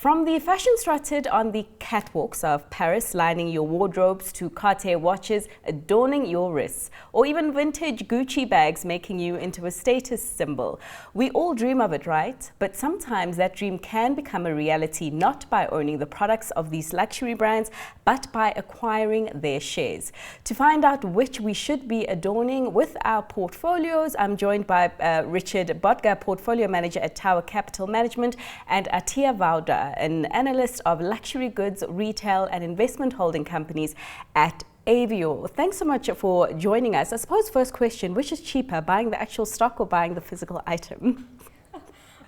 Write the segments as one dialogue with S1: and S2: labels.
S1: From the fashion strutted on the catwalks of Paris, lining your wardrobes, to Cartier watches adorning your wrists, or even vintage Gucci bags making you into a status symbol. We all dream of it, right? But sometimes that dream can become a reality not by owning the products of these luxury brands, but by acquiring their shares. To find out which we should be adorning with our portfolios, I'm joined by Richard Böttger, Portfolio Manager at Tower Capital Management, and Atiyyah Vawda, an analyst of luxury goods, retail and investment holding companies at Avior. Thanks so much for joining us. I suppose first question, which is cheaper, buying the actual stock or buying the physical item?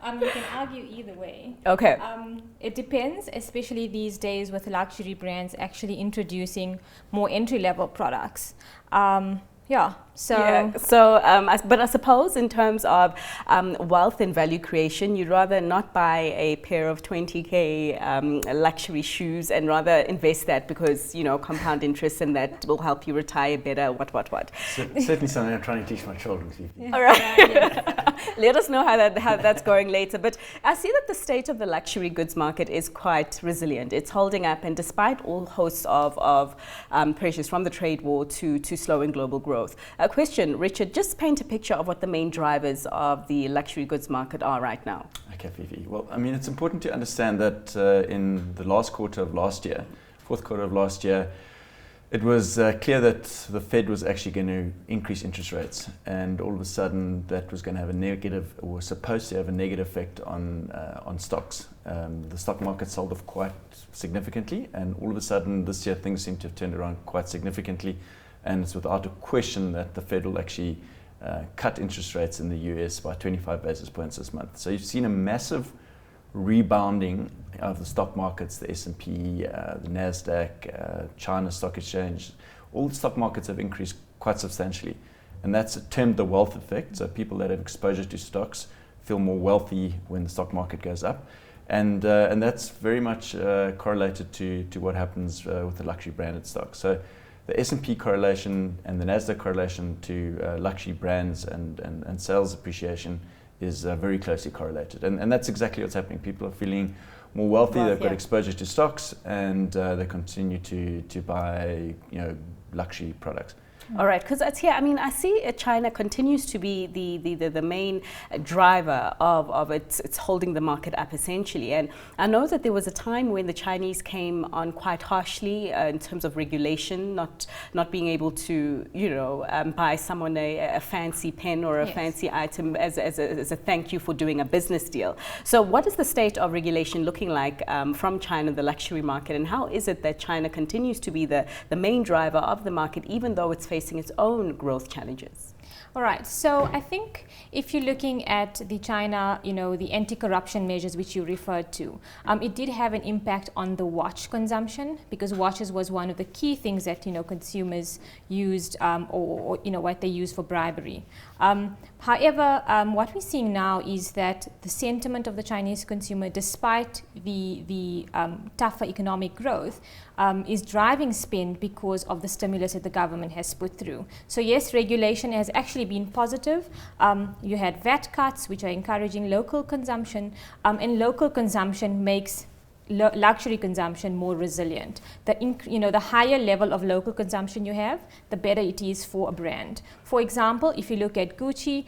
S2: You can argue either way.
S1: Okay.
S2: It depends, especially these days with luxury brands actually introducing more entry-level products.
S1: But I suppose in terms of wealth and value creation, you'd rather not buy a pair of 20k luxury shoes and rather invest that because, you know, compound interest and that will help you retire better, what.
S3: Certainly something I'm trying to teach my children.
S1: All right. Let us know how that's going later. But I see that the state of the luxury goods market is quite resilient. It's holding up, and despite all hosts of pressures from the trade war to slowing global growth. A question, Richard, just paint a picture of what the main drivers of the luxury goods market are right now.
S3: Okay, Fifi. Well, I mean, it's important to understand that in the last quarter of last year, fourth quarter of last year, it was clear that the Fed was actually going to increase interest rates, and all of a sudden that was going to have a negative, or was supposed to have a negative effect on stocks. The stock market sold off quite significantly, and all of a sudden this year things seem to have turned around quite significantly. And it's without a question that the Fed will actually cut interest rates in the US by 25 basis points this month. So you've seen a massive rebounding of the stock markets, the S&P, the NASDAQ, China Stock Exchange. All the stock markets have increased quite substantially. And that's termed the wealth effect. So people that have exposure to stocks feel more wealthy when the stock market goes up. And that's very much correlated to what happens with the luxury branded stocks. So the S&P correlation and the NASDAQ correlation to luxury brands and sales appreciation is very closely correlated. And that's exactly what's happening. People are feeling more wealthy, they've got exposure to stocks, and they continue to buy, you know, luxury products.
S1: All right, because I mean, I see China continues to be the main driver of it's holding the market up essentially. And I know that there was a time when the Chinese came on quite harshly in terms of regulation, not being able to, you know, buy someone a fancy pen or a fancy item as a thank you for doing a business deal. So what is the state of regulation looking like from China, the luxury market, and how is it that China continues to be the main driver of the market, even though it's facing its own growth challenges?
S2: All right, so I think if you're looking at the China, you know, the anti-corruption measures which you referred to, it did have an impact on the watch consumption, because watches was one of the key things that, you know, consumers used or you know, what they use for bribery. However, what we're seeing now is that the sentiment of the Chinese consumer, despite the tougher economic growth, is driving spend because of the stimulus that the government has put through. So yes, regulation has actually been positive. You had VAT cuts, which are encouraging local consumption, and local consumption makes luxury consumption more resilient. The higher level of local consumption you have, the better it is for a brand. For example, if you look at Gucci,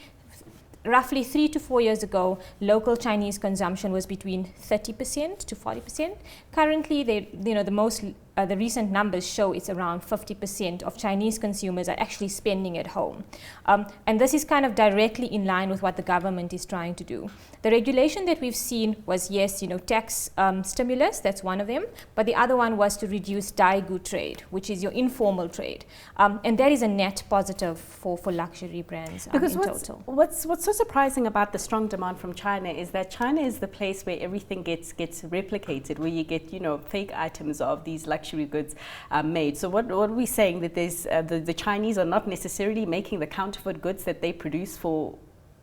S2: roughly 3 to 4 years ago, local Chinese consumption was between 30% to 40%. Currently, the recent numbers show it's around 50% of Chinese consumers are actually spending at home. And this is kind of directly in line with what the government is trying to do. The regulation that we've seen was, yes, you know, tax stimulus, that's one of them, but the other one was to reduce daigou trade, which is your informal trade. And that is a net positive for luxury brands in total.
S1: What's so surprising about the strong demand from China is that China is the place where everything gets replicated, where you get, you know, fake items of these luxury goods made. So what are we saying, that there's the Chinese are not necessarily making the counterfeit goods that they produce for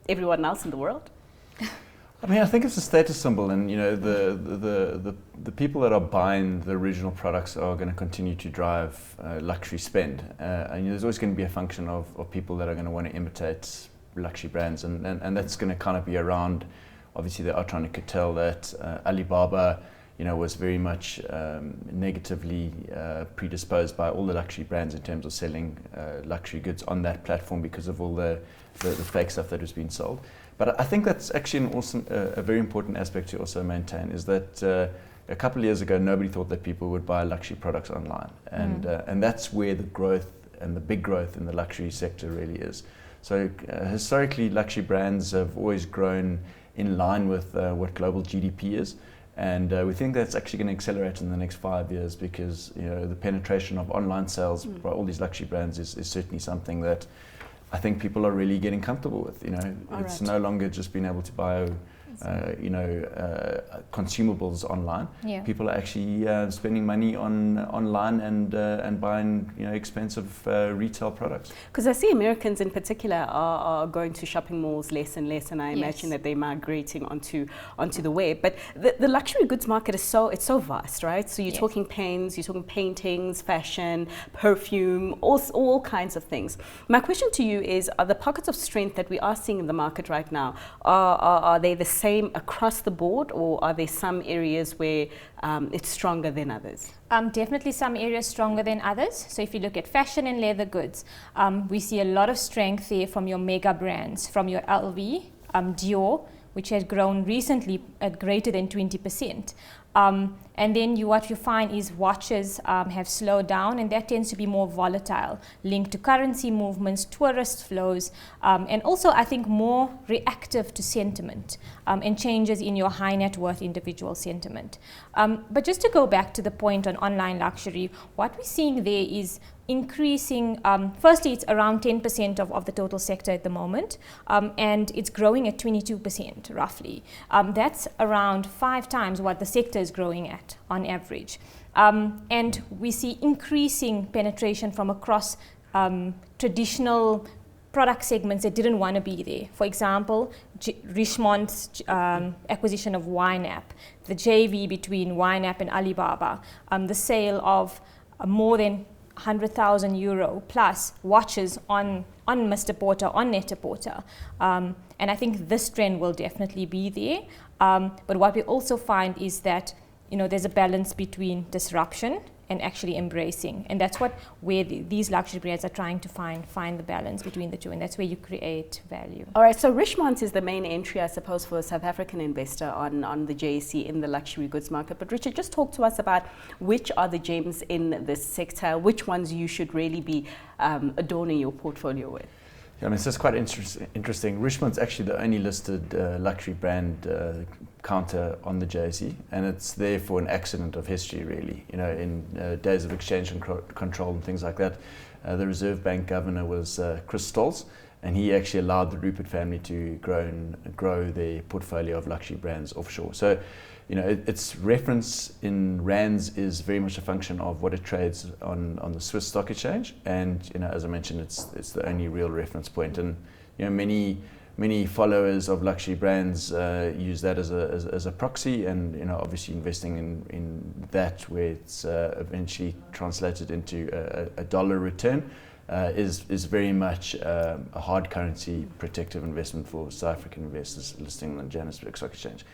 S1: everyone else in the world?
S3: I mean, I think it's a status symbol, and you know, the people that are buying the original products are going to continue to drive luxury spend. And there's always going to be a function of people that are going to want to imitate luxury brands, and that's going to kind of be around. Obviously, they are trying to curtail that. Alibaba was very much negatively predisposed by all the luxury brands in terms of selling luxury goods on that platform because of all the fake stuff that was being sold. But I think that's actually a very important aspect to also maintain, is that a couple of years ago nobody thought that people would buy luxury products online, and that's where the growth and the big growth in the luxury sector really is. So historically, luxury brands have always grown in line with what global GDP is. And we think that's actually going to accelerate in the next 5 years, because the penetration of online sales by all these luxury brands is certainly something that I think people are really getting comfortable with. It's no longer just being able to buy consumables online.
S2: Yeah.
S3: People are actually spending money online and buying expensive retail products.
S1: Because I see Americans in particular are going to shopping malls less and less, and I imagine that they're migrating onto the web. But the luxury goods market is so vast, right? So you're talking pens, you're talking paintings, fashion, perfume, all kinds of things. My question to you is: are the pockets of strength that we are seeing in the market right now, are they the same across the board, or are there some areas where it's stronger than others?
S2: Definitely some areas stronger than others. So if you look at fashion and leather goods, we see a lot of strength there from your mega brands, from your LV, Dior, which has grown recently at greater than 20%. And then what you find is watches have slowed down, and that tends to be more volatile, linked to currency movements, tourist flows, and also I think more reactive to sentiment and changes in your high net worth individual sentiment. But just to go back to the point on online luxury, what we're seeing there is increasing, firstly it's around 10% of the total sector at the moment, and it's growing at 22% roughly. That's around 5 times what the sector is growing at on average. And we see increasing penetration from across traditional product segments that didn't want to be there. For example, Richemont's acquisition of YNAP, the JV between YNAP and Alibaba, the sale of more than 100,000 euro plus watches on Mr. Porter, on Net-a-Porter. And I think this trend will definitely be there. But what we also find is that there's a balance between disruption and actually embracing. And that's where these luxury brands are trying to find the balance between the two, and that's where you create value.
S1: All right, so Richemont is the main entry, I suppose, for a South African investor on the JSE in the luxury goods market. But Richard, just talk to us about which are the gems in this sector, which ones you should really be adorning your portfolio with.
S3: Yeah, I mean, it's just quite interesting. Richemont's actually the only listed luxury brand counter on the JSE, and it's there for an accident of history, really. In days of exchange control and things like that, the Reserve Bank governor was Chris Stolz, and he actually allowed the Rupert family to grow their portfolio of luxury brands offshore. So, its reference in rands is very much a function of what it trades on the Swiss stock exchange, and as I mentioned, it's the only real reference point. And many followers of luxury brands use that as a proxy, and obviously investing in that, where it's eventually translated into a dollar return, is very much a hard currency protective investment for South African investors listing on the Johannesburg Stock Exchange.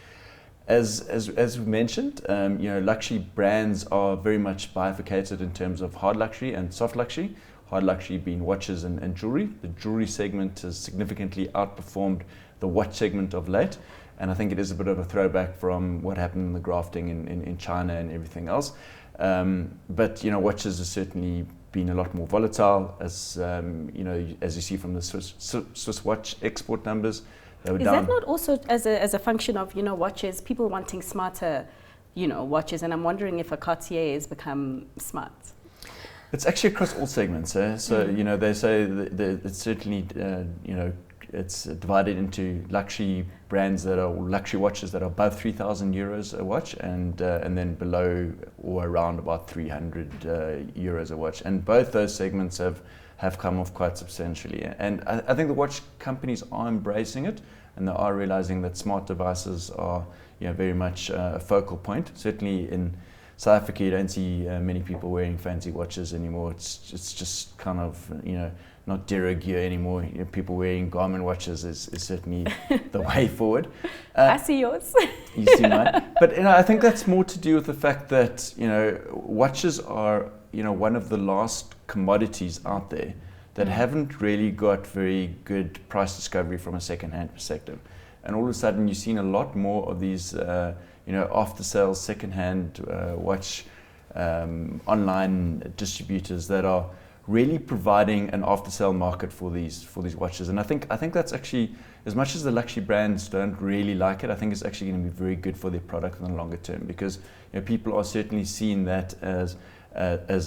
S3: As we mentioned, luxury brands are very much bifurcated in terms of hard luxury and soft luxury. Hard luxury being watches and jewelry. The jewelry segment has significantly outperformed the watch segment of late, and I think it is a bit of a throwback from what happened in the grafting in China and everything else. But watches have certainly been a lot more volatile, as as you see from the Swiss watch export numbers.
S1: Is that not also as a function of watches, people wanting smarter watches, and I'm wondering if a Cartier has become smart?
S3: It's actually across all segments. So they say that it's certainly it's divided into luxury brands that are luxury watches that are above 3,000 euros a watch, and then below or around about 300 euros a watch. And both those segments have come off quite substantially. And I think the watch companies are embracing it, and they are realizing that smart devices are very much a focal point. Certainly in South Africa, you don't see many people wearing fancy watches anymore. It's just kind of, not de rigueur anymore. People wearing Garmin watches is certainly the way forward.
S1: I see yours.
S3: You see mine. But I think that's more to do with the fact that watches are one of the last commodities out there that haven't really got very good price discovery from a second-hand perspective. And all of a sudden, you've seen a lot more of these, after-sales second-hand watch online distributors that are really providing an after-sale market for these watches. And I think that's actually, as much as the luxury brands don't really like it, I think it's actually going to be very good for their product in the longer term, because people are certainly seeing that as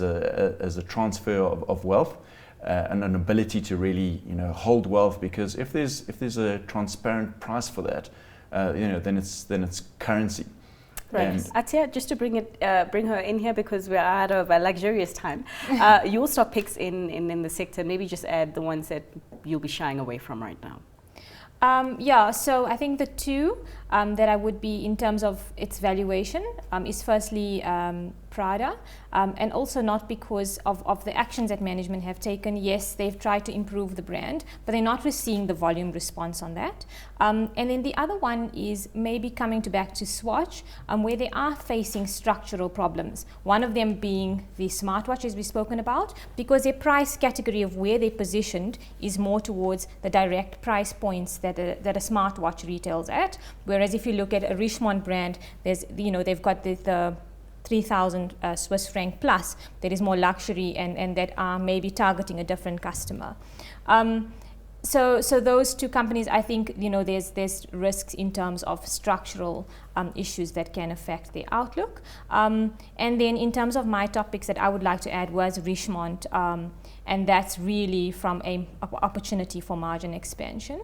S3: a transfer of wealth. And an ability to really, hold wealth, because if there's a transparent price for that, then it's currency.
S1: Right. Atiyyah, just to bring her in here, because we're out of a luxurious time. Your stock picks in the sector, maybe just add the ones that you'll be shying away from right now.
S2: So I think the two that I would be, in terms of its valuation, is firstly Prada, and also not because of the actions that management have taken. Yes, they've tried to improve the brand, but they're not seeing the volume response on that. And then the other one is maybe coming back to Swatch, where they are facing structural problems. One of them being the smartwatches we've spoken about, because their price category of where they're positioned is more towards the direct price points that a smartwatch retails at. Whereas if you look at a Richemont brand, there's they've got the 3,000 Swiss franc plus, that is more luxury and that are maybe targeting a different customer. So those two companies, I think, there's risks in terms of structural issues that can affect the outlook. And then in terms of my topics that I would like to add was Richemont, and that's really from an opportunity for margin expansion,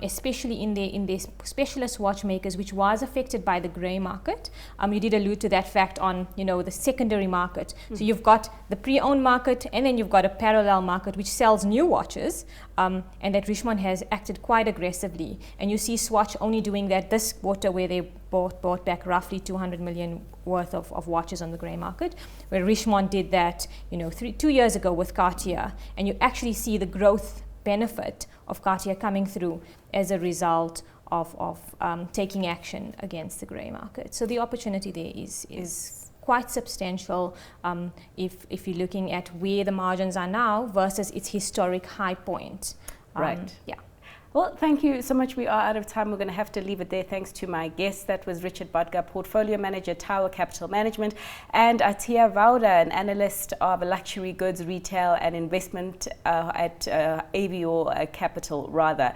S2: especially in their specialist watchmakers, which was affected by the grey market. You did allude to that fact on the secondary market. So you've got the pre-owned market, and then you've got a parallel market which sells new watches, and that Richemont has acted quite aggressively. And you see Swatch only doing that this quarter, where they bought back roughly 200 million worth of watches on the grey market, where Richemont did that 2 years ago with Cartier, and you actually see the growth benefit of Cartier coming through as a result of taking action against the grey market. So the opportunity there is quite substantial if you're looking at where the margins are now versus its historic high point.
S1: Right.
S2: Yeah.
S1: Well, thank you so much. We are out of time. We're going to have to leave it there. Thanks to my guest. That was Richard Böttger, Portfolio Manager, Tower Capital Management, and Atiyyah Vawda, an analyst of luxury goods, retail and investment at Avior Capital, rather.